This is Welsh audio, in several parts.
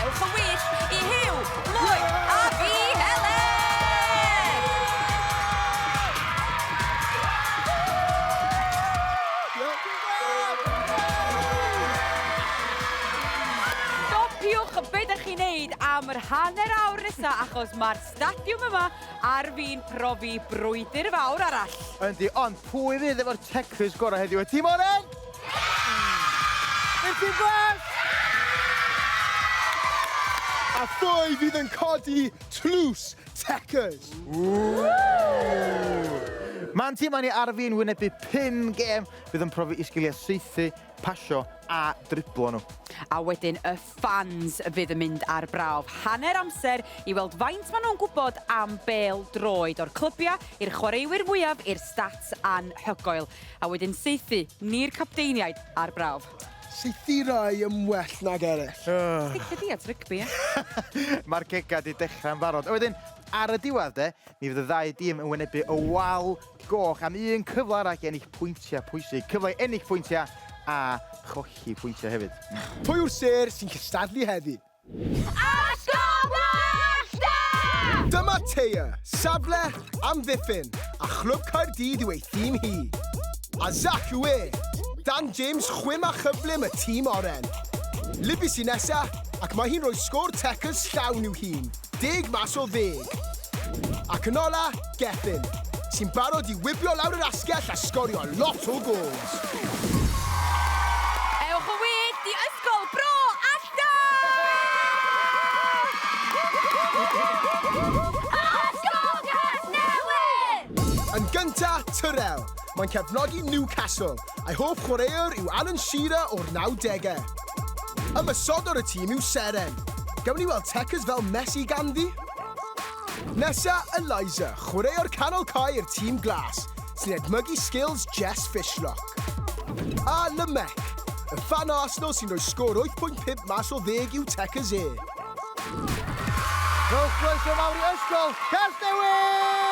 ewch yn well I Huw, Lloyd a fi Heledd! Stopiwch be ydych chi'n neud am yr hanner awr nesa achos mae'r stadiwm yma ar fi'n profi brwydr fawr arall. Yndi, ond pwy fydd efo'r Tekkers gorau heddiw? Y tîm oren? I'r tîm glas? A phwy fydd yn codi tlws Tekkers? Ma'n tîm ni ar fi'n wynebu 5 gêm fydd yn profi sgiliau saethu, pasio a driblo nhw. A wedyn y fans fydd yn mynd ar brawf hanner amser I weld faint maen nhw'n gwybod am bêl-droed o'r clybiau i'r chwaraewyr mwyaf i'r stats anhygoel. A wedyn saethu ni'r capteiniaid ar brawf. Saethu rai ymwell nag eraill. Stick di at rygbi, Mae'r gegad I dechrau'n barod. A wedyn, ar y diwedd mi fydd y ddau dîm yn wynebu y wal goch am un cyfle arall I ennill pwyntiau pwysig. Cyfle I ennill pwyntiau a cholli pwyntiau hefyd. Pwy yw'r sy'n sy'n cystadlu heddi? Ysgol Bro Allta! Dyma Teia, safle am ddiffyn, a chlwb Caerdydd yw ei thîm hi. A yw'r, dan James chwym a chyflym y tîm oren. Libby sy'n nesa, ac mae hi'n rhoi sgôr Tekkers llawn i'w hun, 10 mas o 10. Ac yn ola, gapten, sy'n barod I wybio lawr yr asgell a sgorio lot o gols. Ewch yn well I Ysgol Bro Allta! Ysgol Casnewydd! Yn gynta, Tyrrell. Mae'n cefnogi Newcastle, a'i hoff chwaraewr yw Alan Shearer o'r 90au. Ymysodwr y tîm yw Seren. Gawn ni weld Tekkers fel Messi ganddi? Nesa, Eliza, chwaraewr canol cae i'r tîm glas, sy'n edmygu skills Jess Fishlock. A Lemec, y fan Arsenal sy'n rhoi sgôr 8.5 mas o 10 yw Tekkers e. Rowch croeso mawr I Ysgol Casnewydd!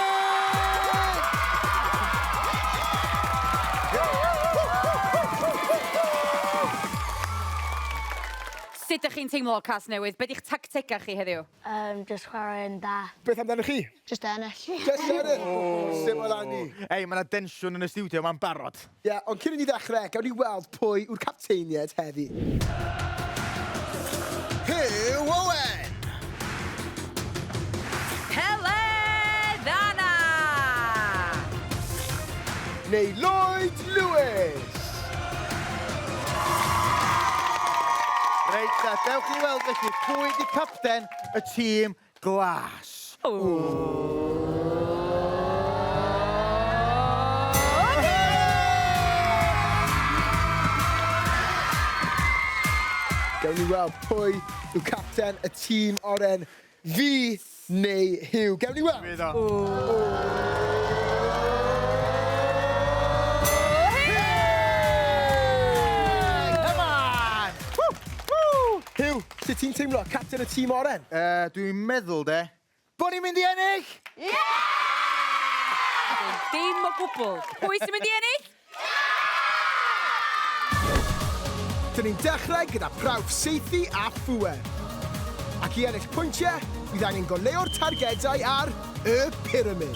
Sut ydych chi'n teimlo Casnewydd? Be di'ch tactegau chi heddiw? Just chwarae'n da. Beth amdanoch chi? Just ennill. Jess Seren? Sim o lan ni. Ei, mae yna densiwn yn y studio, mae'n barod. Ie, ond cyn I ni ddechrau, gawn ni weld pwy yw'r capteiniad heddi. Huw Owen! Heledd Anna! Neu Lloyd Lewis! Reit, dewch I weld felly pwy di capten y tîm glas. Gawn ni weld pwy yw capten y tîm oren fi neu Huw. Gawn ni weld? Fydd o. Huw, sut ti'n teimlo, capten y tîm oren? Dwi'n meddwl bod ni'n mynd I ennill! Dim o gwbl. Pwy sy'n mynd I ennill? Dyn ni'n dechrau gyda prawf saethu a phwer. Ac I ennill pwyntiau, bydd angen goleo'r targedau ar y pyramid.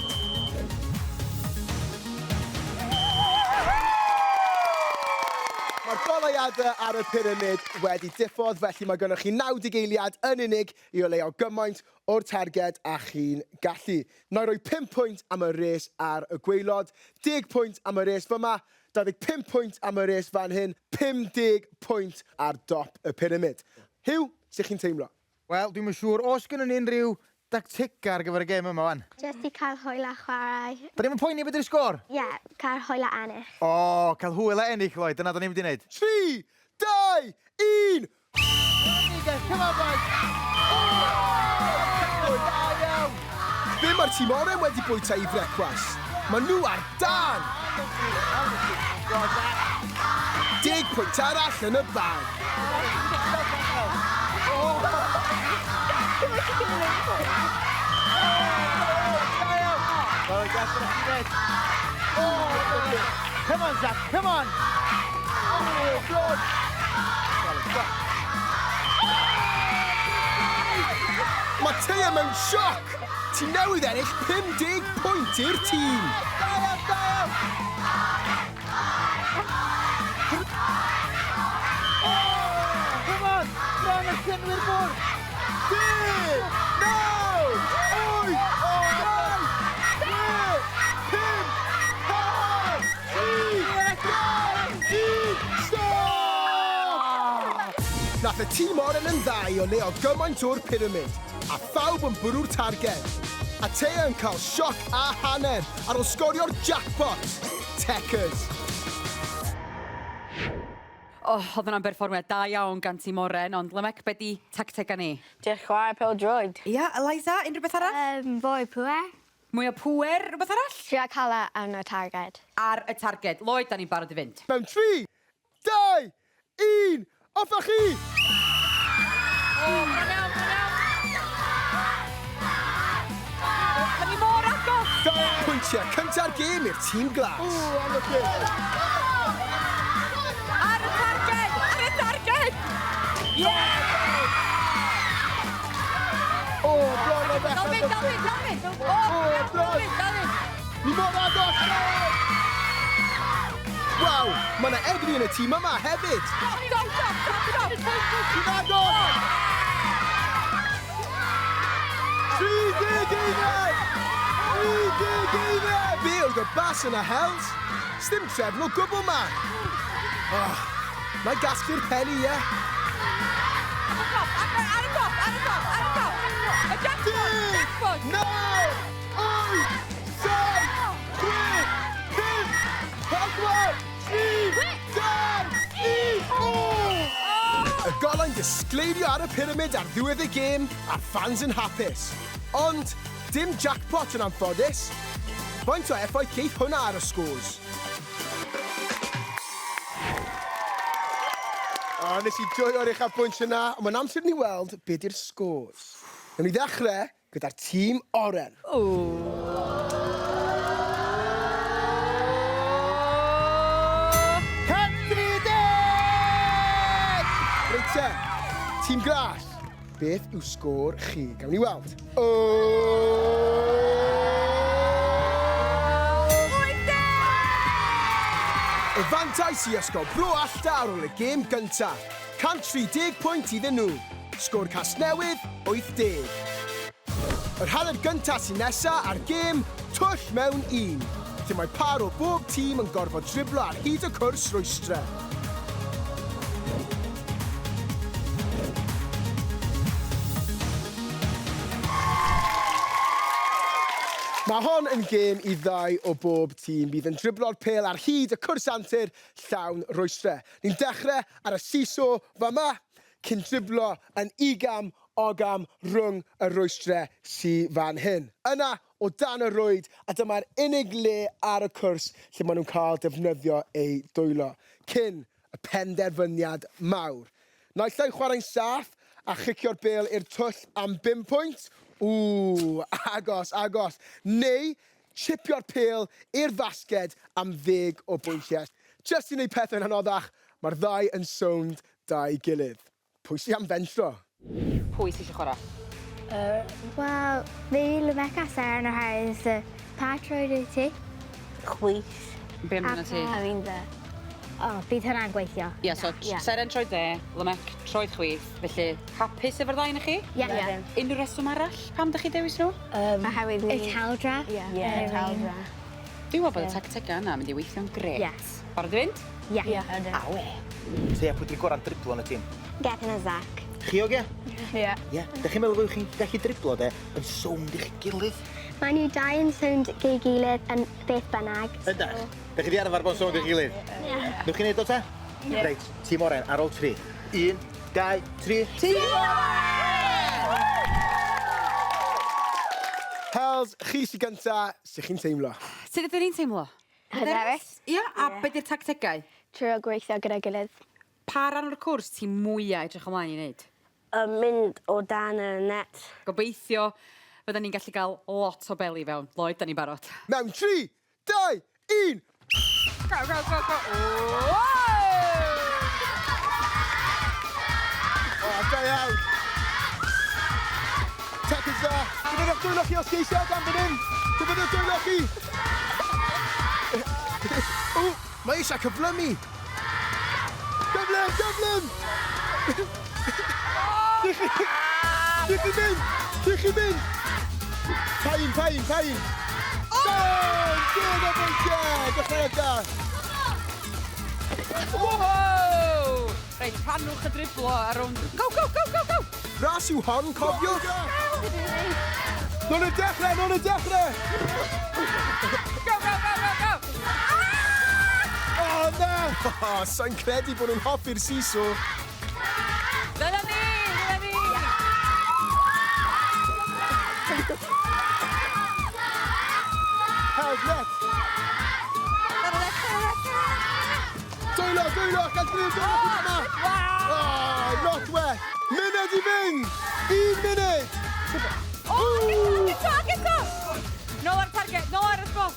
Mae'r goleuadau ar y pyramid wedi diffodd, felly mae gennych chi 90 eiliad yn unig I oleuo gymaint o'r targed a chi'n gallu. Na I roi 5 pwynt am y res ar y gwaelod, 10 pwynt am y res fyma, 25 pwynt am y res fan hyn, 50 pwynt ar dop y pyramid. Huw, sut chi'n teimlo? Wel, dwi'n siŵr, os gynnon ni unrhyw dactica ar gyfer y gêm yma wan. Just I cael hwyl a chwarae. Da ni'n poeni beth yw'r sgôr? Ie, cael hwyl a ennill. O, cael hwyl a ennill, Lloyd, dyna da ni'n mynd I wneud. 3, 2, 1! Come on, boys! Be mae'r tîm oren wedi bwyta I frecwas? Mae nhw ar dan! 10 pwynt arall yn y bag. Come on, Zach, come on! Chwaraewyr mewn sioc! Ti newydd ennill 50 pwynt i'r tîm! Come on! Bron y cynwyr bwr! 10, 9, 8, 9, 10, 9, 8, 7, 6, 5, 4, 3, 2, 1, Nath y tîm oren yn ddau o leo gymaint o'r pyramid, a phawb yn bwrw'r targed. A Teo yn cael sioc a hanner ar ôl sgorio'r jackpot. Tekkers. Oedd hwnna'n berfformiad da iawn gan tîm oren, ond Lemec, be di tactega ni? Diolch chwarae pêl-droed. Ia, Eliza, unrhyw beth arall? Fwy pwer. Mwy o pŵer, rhywbeth arall? Trio cael yn y targed. Ar y targed. Lloyd, da ni'n barod i fynd. Mewn 3, 2, 1, off â chi! Da ni mor agos! 2 pwyntiau cynta'r gêm i'r tîm glas. Ar y targed! Ar y targed! O, bron o beth Dal fynd! Ni mor agos! Waw, mae yna egni yn y tîm yma hefyd. Stop! Ti'n agos! 30 Fe oedd y bas yn y hels. Sdim trefn o gwbl ma. Mae gasglu'r peli, ie. Ar y top! Y jackpot! 9, 8, 7, 6, 5, 4, 3, 2, 1. Y golau'n disgleirio ar y pyramid ar ddiwedd y gêm a'r fans yn hapus. Ond, dim jackpot yn anffodus. Faint o effaith geith hwnna ar y scores? Nes i joio'r eich apwynt yna, ond mae'n amser ni weld be di'r scores. Nawn ni ddechrau gyda'r tîm oren. Reite, tîm glas, beth yw sgôr chi? Gawn ni weld. Y fantais i Ysgol Bro Allta ar ôl y gêm gyntaf. 130 pwynt iddyn nhw. Sgôr Casnewydd, 80. Yr hanner gyntaf sy'n nesa ar gêm twll mewn 1. Lle mae par o bob tîm yn gorfod driblo ar hyd y cwrs rwystre. Mae hon yn gêm i ddau o bob tîm. Bydd yn driblo'r pêl ar hyd y cwrs antur llawn rwystre. Ni'n dechrau ar y siso fama, cyn driblo yn igam ogam rhwng y rwystre sy'n fan hyn. Yna, o dan y rwyd, a dyma'r unig le ar y cwrs lle maen nhw'n cael defnyddio ei dwylo. Cyn y penderfyniad mawr. Naill ai chwarae'n saff a chicio'r bêl i'r twll am 5 pwynt. Agos. Neu, chipio'r pêl i'r fasged am 10 o bwyntiau. Just i wneud pethau'n anoddach, mae'r ddau yn sownd da'i gilydd. Pwy sy'n am fentro? Pwy sy'n chwarae? Wel, fi Rebecca Sarah yn yr haes. Pa troed wyt ti? Chwys. Be am dyna ti? A fi'n dde. O, bydd hwnna'n gweithio. Ia, so Seren troed dde, Lemec troed chwith, felly hapus efo'r ddau na chi? Ie. Unrhyw reswm arall pam ydych chi dewis nhw? Oherwydd ni... Y taldra. Ie, taldra. Dwi'n meddwl bod y tactega yna yn mynd i weithio'n gret. Yes. Barod i fynd? Ie. Ydyn. Awe. Te, pwy di'r goran driblo yn y tîm? Gapten a Zach. Chi o ge? Ie. Ie. Dych chi'n meddwl bod chi'n gallu driblo de yn sownd i'ch gilydd? Mae nhw dau yn sownd gyda'i gilydd yn beth bynnag. Ydych? Dych chi di arfer bod yn sownd i'ch gilydd? Ie. Nwch chi'n neud o ta? Reit, tîm oren, ar ôl 3. 1, 2, 3. Tîm oren! Hels, chi sy'n gynta, sy'n chi'n teimlo? Sut ydych chi'n teimlo? Hyderus. Ia, a be di'r tactegau? Trio gweithio gyda'i gilydd. Pa ran o'r cwrs ti mwyaf edrych ymlaen i wneud? Mynd o dan y net. Gobeithio fydda ni'n gallu cael lot o beli fewn. Lloyd, da ni'n barod. Mewn 3, 2, 1. Go! Da iawn. Tekkers dda. Dyfynnwch dwylo chi os geisio gan fan hyn. Dyfynnwch dwylo chi. O, mae eisiau cyflymu. Gyflym, gyflym. Dych chi mynd. Pain. Dyn o bwyntiau, dechreuadau. Wow! Reit, rhannwch y driblo ar rownd. Go! Ras yw hon, cofiwch. Nôl y dechrau. Go! O, na! Sa'n credu bod nhw'n hoffi'r siso. Dyna ni! How's that? Dwylo, gael bryd yma. Not wet. Munud i fynd. 1 munud. Eto! Nôl ar target, nôl ar y spot.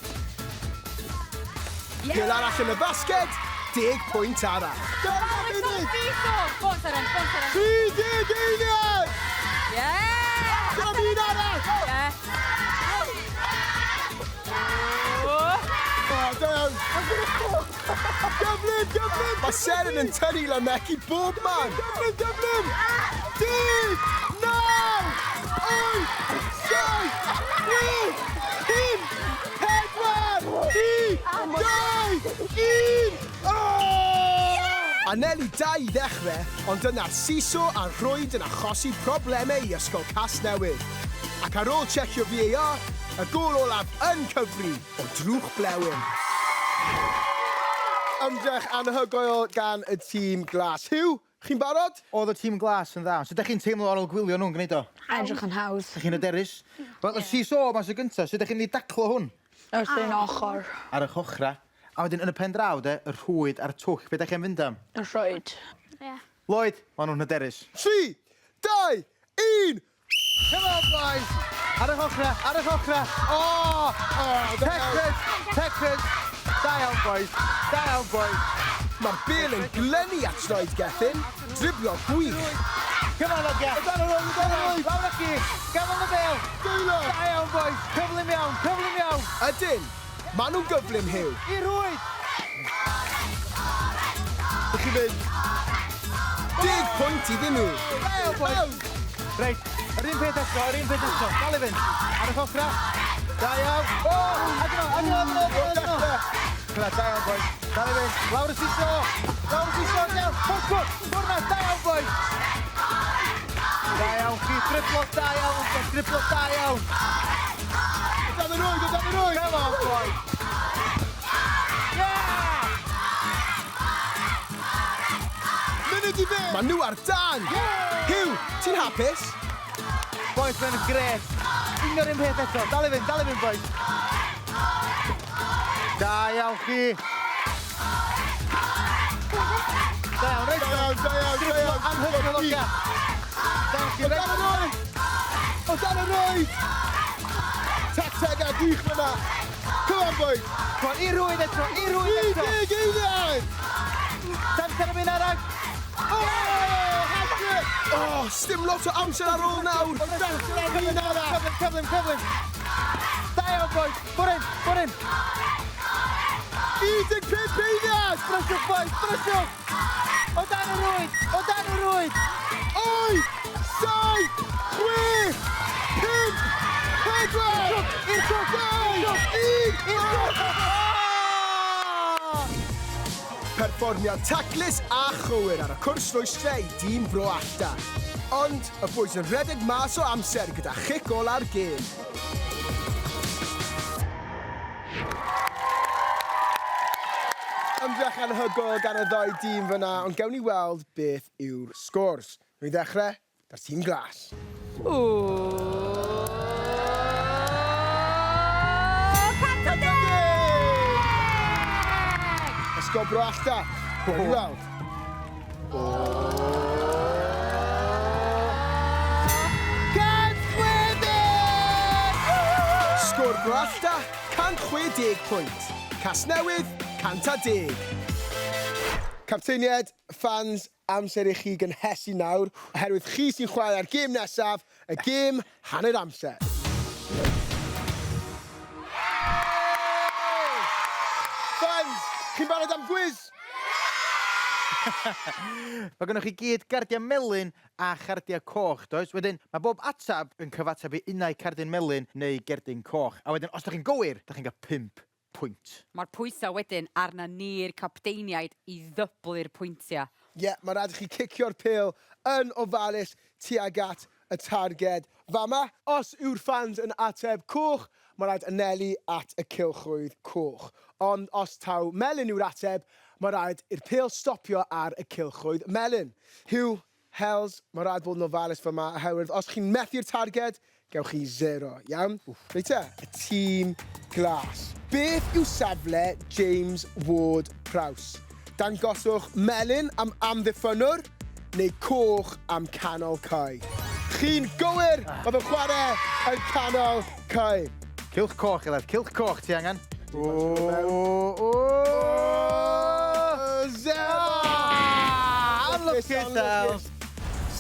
Pêl arall yn y basged, 10 pwynt arall. Bon, Seren. 30 eiliad! Yeah! Dyna un arall! Yeah. Gyflym! Mae Seren yn tynnu lamegi bob man. Gyflym! 10, 9, 8, 7, 8, 5, 4, 3, 2, 1! Anelu 2 i ddechrau, ond dyna'r siso a rhwyd yn achosi problemau i Ysgol Casnewydd. Ac ar ôl checio VAR, y gôl olaf yn cyfri o drwch blewyn. Ymdrech anhygoel gan y tîm glas. Huw, chi'n barod? Oedd y tîm glas yn dda. So, ydych chi'n teimlo ar ôl gwylio nhw'n gwneud o? Edrych yn hawdd. Ydych chi'n aderus? Wel, y siso mas y gyntaf, so ydych chi'n ei daclo hwn? Wrth un ochr. Ar y chochra. A wedyn yn y pen draw, y rhwyd a'r twll. Be ydych chi'n fynd am? Y rhwyd. Lloyd, maen nhw'n aderus. 3, 2, 1! Come on, boys! Ar y chochra. Tekkers. Da iawn, boys. Mae'r bêl yn glynu at Lloyd Gethin, driblo gwych. Come on, Logia. Lawr â chi. Gafon y bêl. Dwylo! Da iawn, boys. Cyflym iawn. Ydyn, maen nhw'n gyflym Huw. I rwyd. Dych chi fynd? 10 pwynt iddyn nhw. Da iawn, boys. Reit, yr un peth eto. Dal i fynd. Ar y chochra. Da iawn. Adno. Da iawn, boys. Dal i fynd. Lawr y siso. Iawn. Hwrna, da iawn, boys. Da iawn chi. Driblo da iawn. O dan y rwyd. Come on, boys. Yeah! Munud i fynd. Maen nhw ar dan. Huw, ti'n hapus? Boys, mae'n gret. Unio'r un peth eto. Dal i fynd, boys. Da iawn chi. Da iawn, reit. Driblo anhygoel o Logia. Da iawn chi, reit. O dan y rwyd. Teg a gwych fyna. Come on, boys. Come on, i rwyd eto. 30 eiliad. Tamser am un arall. Sdim lot o amser ar ôl nawr. Cyflym. Da iawn, boys. Bwr in. 15 eiliad. Bryswch, boys. O dan y rwyd. 8, 7, 6, 5, 4, 3, 2, 1. Perfformiad taclus a chywir ar y cwrs rwystrau i dîm Bro Allta. Ond y boes yn redeg mas o amser gyda chic ola'r gêm. Ymdrech anhygoel gan y ddau dîm fyna, ond gewn ni weld beth yw'r sgwrs. Rwy'n ddechrau, da'r tîm glas. Ysgol Bro Allta. Gewn ni weld. Sgwr Bro Allta, 160 pwynt. Casnewydd, 110. Capteinied, fans, amser i chi gynhesu nawr, oherwydd chi sy'n chwarae'r gêm nesaf, y gêm hanner amser. Fans, chi'n barod am gwiz? Mae gennych chi gyd gardiau melyn a chardiau coch, does? Wedyn, mae bob atab yn cyfateb i unau cardyn melyn neu gerdyn coch. A wedyn, os ydych chi'n gywir, ydych chi'n cael 5 pwynt. Mae'r pwysau wedyn arna ni'r capteiniaid i ddyblu'r pwyntiau. Ie, mae rhaid i chi cicio'r pêl yn ofalus tuag at y targed. Fama, os yw'r fans yn ateb coch, mae rhaid anelu at y cylchwydd coch. Ond os taw melyn yw'r ateb, mae rhaid i'r pêl stopio ar y cylchwydd melyn. Huw, Hels, mae rhaid bod yn ofalus fyma, oherwydd os chi'n methu'r targed, gewch chi 0, iawn? Reit e, y tîm glas. Beth yw safle James Ward Prowse? Dangoswch melyn am amddiffynwr neu coch am canol cae. Chi'n gywir, mae fe'n chwarae yn canol cae. Cilch coch, Heledd, cilch coch ti angen.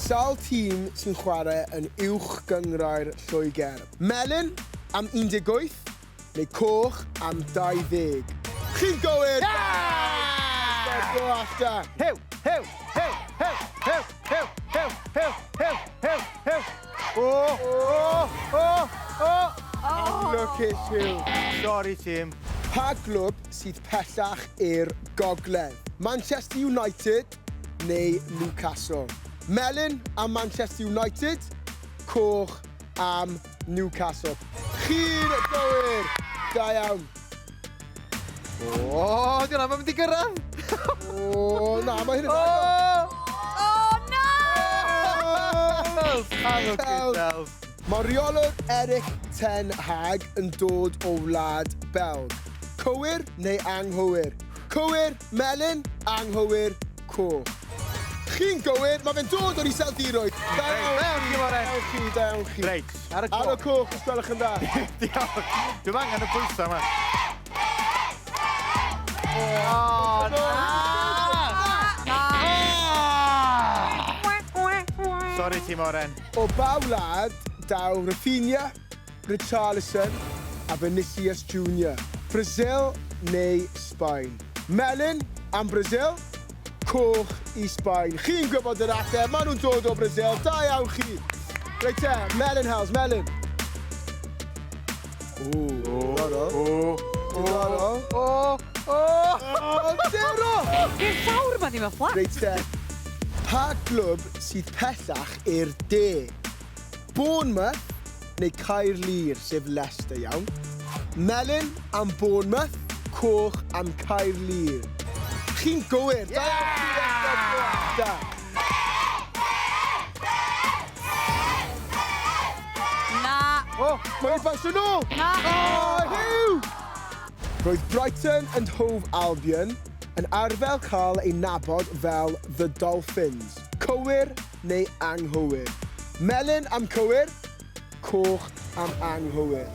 Sawl tîm sy'n chwarae yn uwch gyngrair Lloegr. Melyn am 18 neu coch am 20. Chi'n gywir! Bro Allta. Hew, hew, hew, hew, hew, hew, hew, hew, hew, hew, hew. Lwcus Huw. Sorry, tîm. Pa glwb sydd pellach i'r gogledd? Manchester United neu Newcastle? Melyn am Manchester United, coch am Newcastle. Chi'n gywir! Da iawn. O, diwna, mae'n mynd i gyrraedd. O, na, mae hyn yn agor. Mae reolwr Eric Ten Hag yn dod o wlad Belg. Cywir neu anghywir? Cywir, melyn, anghywir, coch. Chi'n gywir, mae fe'n dod o'r iseldiroedd. Da iawn chi. Reit, Ar y coch, os gwelwch yn da. diolch. Dwi'n angen y pwysau yma. Sorry, tîm Oren. O ba wlad, daw Rafinha, Richarlison a Vinicius Jr. Brazil neu Sbaen? Melyn am Brazil, coch i Sbaen. Chi'n gwybod yr ateb, maen nhw'n dod o Brazil. Da iawn chi. Reit e, melyn, Hels, melyn. Diddorol. Dero! I'r llawr yma ddim yn fflat. Reit e, pa glwb sydd pellach i'r de? Bournemouth neu Caerlir, sef Leicester, iawn? Melyn am Bournemouth, coch am Caerlir. Chi'n gywir? Da. Na. O, mae'n basio nhw! Na. O, Huw! Roedd Brighton and Hove Albion yn arfer cael ei nabod fel The Dolphins. Cywir neu anghywir? Melyn am cywir, coch am anghywir.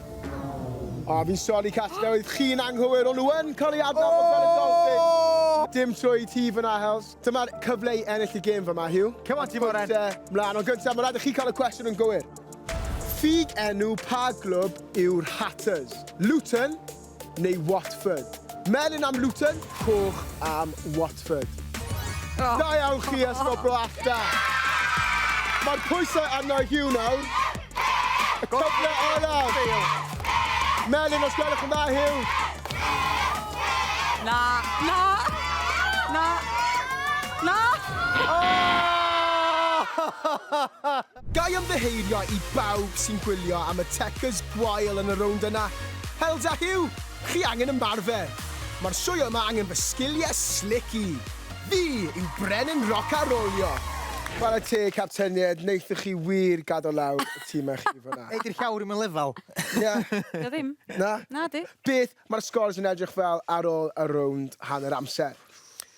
O, fi'n sori Casnewydd, chi'n anghywir, ond nhw yn cael ei adnabod fel y Dolphins. Dim trwy ti fyna, Hels. Dyma'r cyfle i ennill y gêm fyma, Huw. Come on, tîm Oren. Mlaen, ond gyntaf, mae'n rhaid i chi cael y cwestiwn yn gywir. Ffug enw pa glwb yw'r Hatters? Luton neu Watford? Melyn am Luton, coch am Watford. Da iawn chi, Ysgol Bro Allta. Mae'r pwysau arno Huw nawr. Y cyfle olaf. Melyn, os gwelwch yn dda, Huw. Na. Na. Na. Na. Gai ymddiheurio i bawb sy'n gwylio am y Tekkers gwael yn y rownd yna. Heledd a Huw, chi angen ymarfer. Mae'r sioe yma angen fy sgiliau slicky. Fi yw brenin roc a rolio. Wel y te, capteinied, wnaethoch chi wir gadw lawr y tîmau chi fyna. Ei, di'r llawr i'm yn lefel. Ie. Dio ddim. Na? Na di. Beth mae'r scores yn edrych fel ar ôl y rownd hanner amser?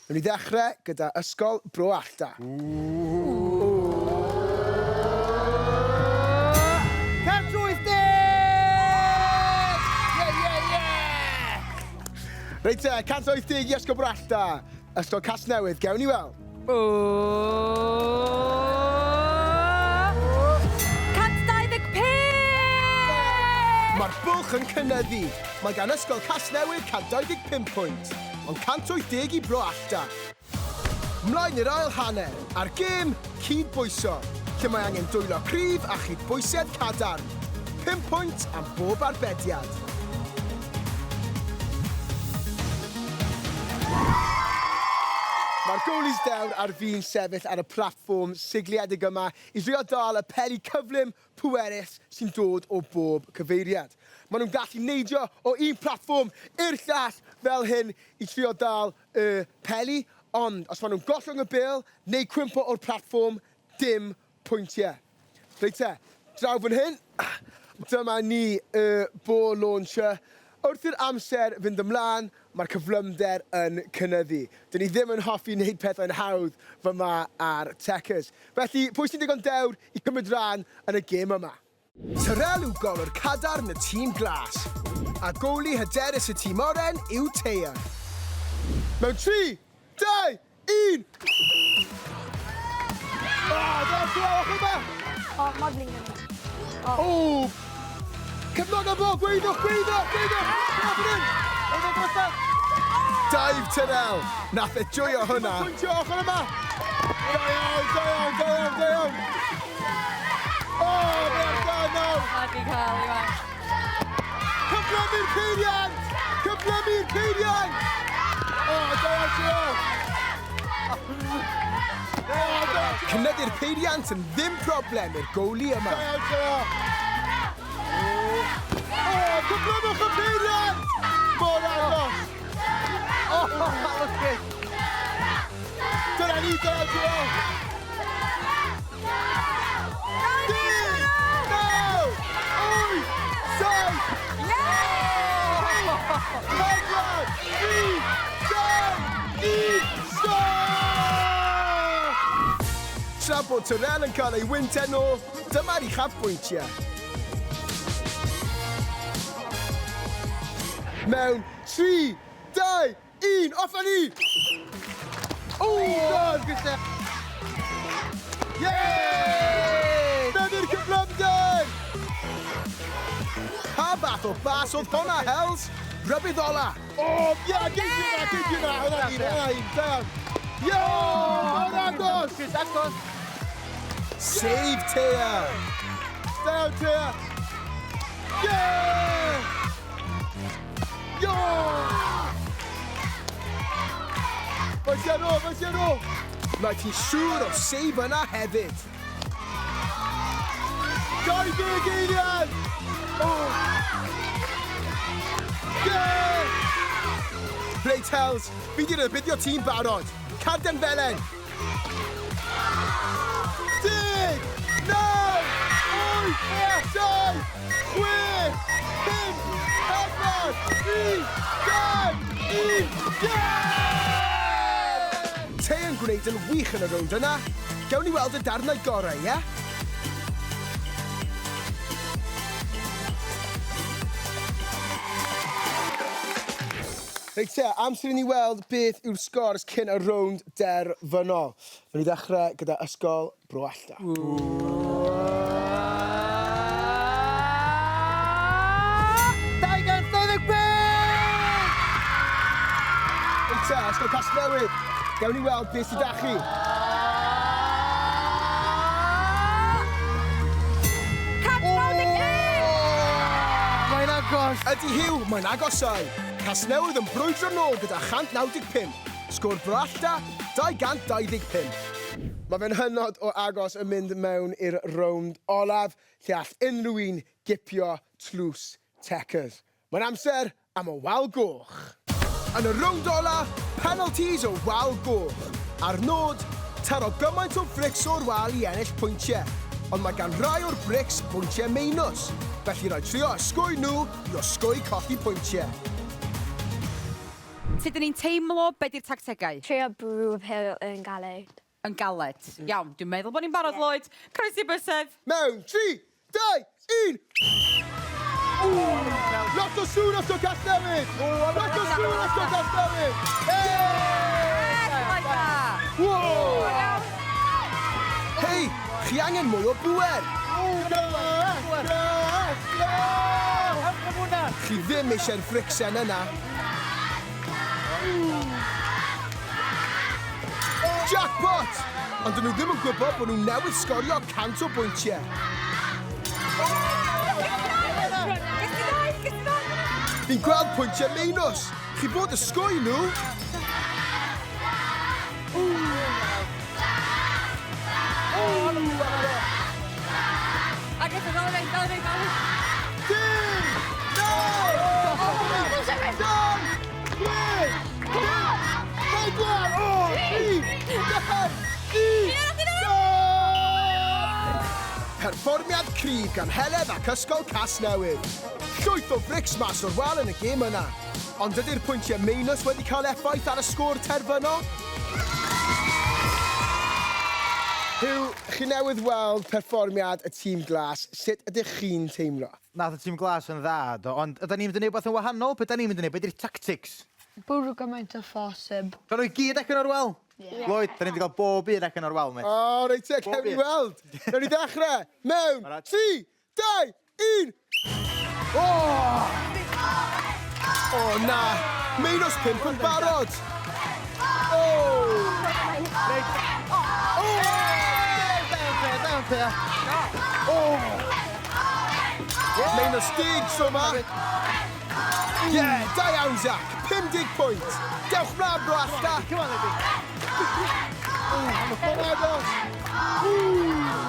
Nw'n i ddechrau gyda Ysgol Bro Allta. Reit e, 180 i Ysgol Bro Allta. Ysgol Casnewydd, gewn ni weld. 125! Mae'r bwlch yn cynyddu. Mae gan Ysgol Casnewydd 125 pwynt, ond 180 i Bro Allta. Mlaen i'r ail hanner, a'r gêm cydbwyso, lle mae angen dwylo cryf a chydbwysedd cadarn. 5 pwynt am bob arbediad. Mae'r goalies dewr ar fi'n sefyll ar y platfform sigliedig yma i drio dal y peli cyflym pwerus sy'n dod o bob cyfeiriad. Maen nhw'n gallu neidio o un platfform i'r llall fel hyn i trio dal y peli, ond os maen nhw'n gollwng y bêl neu cwympo o'r platfform, dim pwyntiau. Reit te, draw fan hyn, dyma ni y ball launcher. Wrth i'r amser fynd ymlaen, mae'r cyflymder yn cynyddu. Dyn ni ddim yn hoffi wneud pethau'n hawdd fyma ar Tekkers. Felly, pwy sy'n digon dewr i cymryd rhan yn y gêm yma? Tyrrell yw golwr cadarn y tîm glas. A goli hyderus y tîm oren yw Teia. Mewn 3, 2, 1! O! Cyfnog o bol, gweidwch! Dive Tyrrell. Nath e joio hwnna. Pwyntio ochr yma. Da iawn. O, fe'n da nawr. Wedi cael ei wan. Cyflymu'r peiriant! O, da iawn Tyrrell. Cynyddu'r peiriant yn ddim problem i'r goli yma. Da iawn Tyrrell. O, cyflymwch y peiriant! Mor agos. O, okay. Dyna ni, da iawn Tyrrell. 10, 9, 8, 7, 6, 5, 4, 3, 2, 1, score! Tra bod Tyrrell yn cael ei wynten o, dyma'r uchafbwyntiau. Mewn 3, 2, 1, off a ni! O, god! Yeee! Dyna'r cyflymder! Pa fath o bas oedd hwnna, Hells? Rybydd ola. O, ie, gyd yna. Hwnna ni, down. Yo! Hwnna agos! Save Teia. Down Teia. Yeah! Yo! Faes i'n ôl. Mae ti'n siŵr o save yna hefyd. 20 eiliad! Yeah! Reit Hells, fi di rybuddio tîm barod. Carden felen. 10, 9, 8, 7, 6, 5, 4, 3, 2, 1, yeah! Tei yn gwneud yn wych yn y rownd yna. Gewn ni weld y darnau gorau, ie? Reit te, amser i ni weld beth yw'r sgors cyn y rownd derfynol. Fe ni ddechrau gyda Ysgol Bro Allta. 225! Reit te, Ysgol Casnewydd. Gewn ni weld beth sydd â chi. Mae'n agos. Ydy Huw, mae'n agosau. Casnewydd yn brwydro nôl gyda 195. Sgôr Bro Allta, 225. Mae fe'n hynod o agos yn mynd mewn i'r rownd olaf, lle all unrhyw un gipio tlws Tekkers. Mae'n amser am y wal goch. Yn y rownd olaf, penalties o wal goch. Ar nod, taro gymaint o frics o'r wal i ennill pwyntiau. Ond mae gan rai o'r brics pwyntiau meinws. Felly rhaid trio ysgwy nhw i osgwy colli pwyntiau. Sut ydyn ni'n teimlo? Be di'r tactegau? Trio brw y pêl yn galed. Yn galed. Iawn, dwi'n meddwl bod ni'n barod, Lloyd. Croesi bysedd. Mewn 3, 2, 1. Lot o sŵn os o Casnewydd! Lot o sŵn os o Casnewydd! Hei, chi angen mwy o bwer. Chi ddim eisiau'r fricsen yna. Jackpot! Ond dyn nhw ddim yn gwybod bod nhw newydd sgorio 100 o bwyntiau. Fi'n gweld pwyntiau meinws. Chi bod y sgoi nhw? Perfformiad cryf gan Heledd ac Ysgol Casnewydd. Llwyth o frics mas o'r wal yn y gêm yna. Ond ydy'r pwyntiau meinws wedi cael effaith ar y sgôr terfynol? Huw, chi newydd weld perfformiad y tîm glas. Sut ydych chi'n teimlo? Nath y tîm glas yn dda, do, ond ydyn ni'n mynd i wneud beth yn wahanol? Be da ni'n mynd i wneud? Be di'r tactics? Bwrw gymaint o ffosib. Da nhw i gyd ac yn o'r wel? Lloyd, da ni'n mynd i gael bob un ac yn o'r wel, mate. O, reit te, cewn ni weld. Newn ni ddechrau. Mewn, 3, 2, 1. O, na. Meinws 5 yn barod. Meinws 10 so ma. Da iawn, Zach. 50 pwynt. Dewch mlaen, Bro Allta.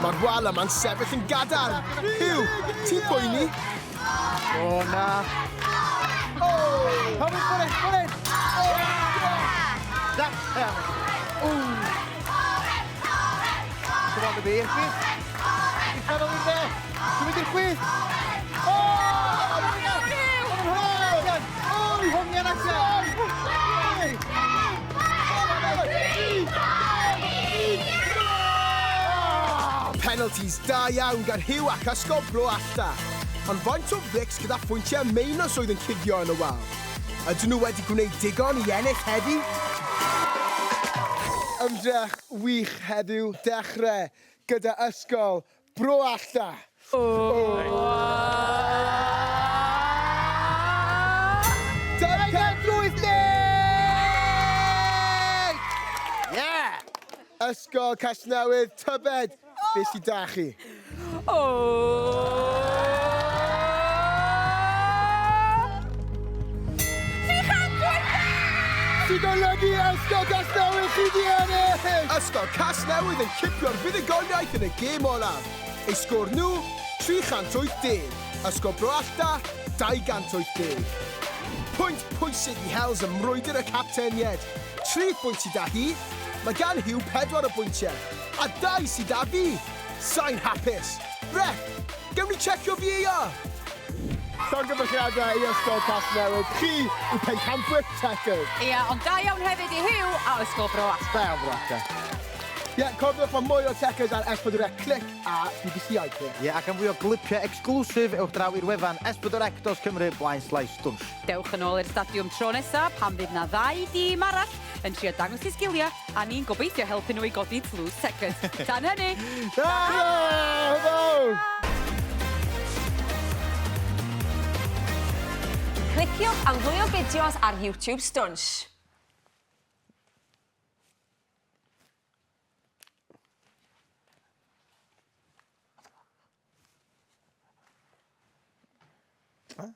Mae'r wal yma'n sefyll yn gadarn. Huw, ti'n poeni? O, na. Pam yn ffordd, ffordd! Come on, the beer. He's got over there. Can we get quick? Penalties da iawn gan Huw ac Ysgol Bro Allta. Ond faint o frics gyda phwyntiau meinws oedd yn cuddio yn y wal? Ydyn nhw wedi gwneud digon i ennill heddi? Ymdrech wych heddiw, dechrau gyda Ysgol Bro Allta. Ysgol Casnewydd, tybed, beth sy'n da chi? Sy'n golygu Ysgol Casnewydd chi di ennill! Ysgol Casnewydd yn cipio'r fuddugoliaeth yn y gêm olaf. Ei sgôr nhw, 380. Ysgol Bro Allta, 280. Pwynt pwysig i Hels ym mrwydr y captenied. 3 pwynt sydd da hi. Mae gan Huw 4 o bwyntiau, a 2 sydd da fi. Sa'n hapus. Ref, gewn ni checio VAR. Llongyfarchiadau i Ysgol Casnewydd. Chi yw pencampwyr Tekkers. Ia, ond da iawn hefyd i Huw a Ysgol Bro Allta. Bel, Bro Allta. Cofiwch mae mwy o Tekkers ar S4C Click a BBC iPhone. Ac am fwy o glipiau exclusif, ewch draw i'r wefan s4c.cymru /Stwnsh. Dewch yn ôl i'r stadiwm tro nesaf pan fydd na 2 dîm arall yn trio dangos i sgiliau a ni'n gobeithio helpu nhw i godi tlws Tekkers. Tan hynny! Cliciwch am fwy o fideos ar YouTube Stwnsh. Huh?